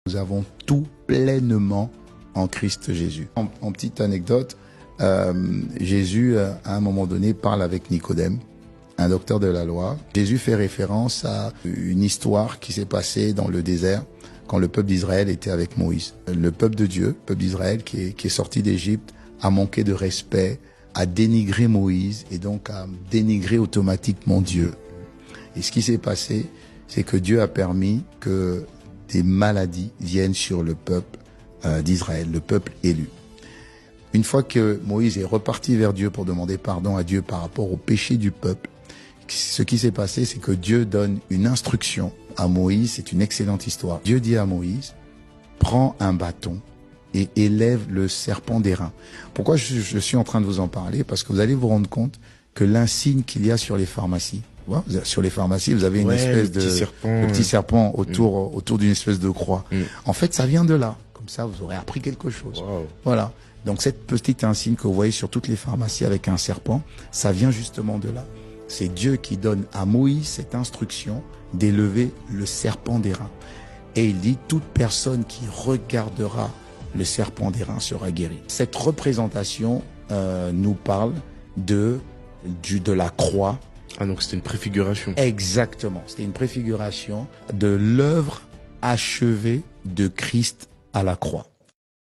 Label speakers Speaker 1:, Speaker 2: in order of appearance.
Speaker 1: Nous avons tout pleinement en Christ Jésus. En petite anecdote, Jésus, à un moment donné, parle avec Nicodème, un docteur de la loi. Jésus fait référence à une histoire qui s'est passée dans le désert quand le peuple d'Israël était avec Moïse. Le peuple de Dieu, le peuple d'Israël qui est sorti d'Égypte, a manqué de respect, a dénigré Moïse et donc a dénigré automatiquement Dieu. Et ce qui s'est passé, c'est que Dieu a permis que des maladies viennent sur le peuple d'Israël, le peuple élu. Une fois que Moïse est reparti vers Dieu pour demander pardon à Dieu par rapport au péché du peuple, ce qui s'est passé, c'est que Dieu donne une instruction à Moïse. C'est une excellente histoire. Dieu dit à Moïse, prends un bâton et élève le serpent d'airain. Pourquoi je suis en train de vous en parler? Parce que vous allez vous rendre compte que l'insigne qu'il y a sur les pharmacies, sur les pharmacies, vous avez une espèce de petit serpent autour d'une espèce de croix. En fait, ça vient de là. Comme ça, vous aurez appris quelque chose.
Speaker 2: Wow.
Speaker 1: Voilà. Donc, cette petite insigne que vous voyez sur toutes les pharmacies avec un serpent, ça vient justement de là. C'est Dieu qui donne à Moïse cette instruction d'élever le serpent d'airain. Et il dit, toute personne qui regardera le serpent d'airain sera guéri. Cette représentation nous parle de la croix.
Speaker 2: Ah, donc c'était une préfiguration.
Speaker 1: Exactement. C'était une préfiguration de l'œuvre achevée de Christ à la croix.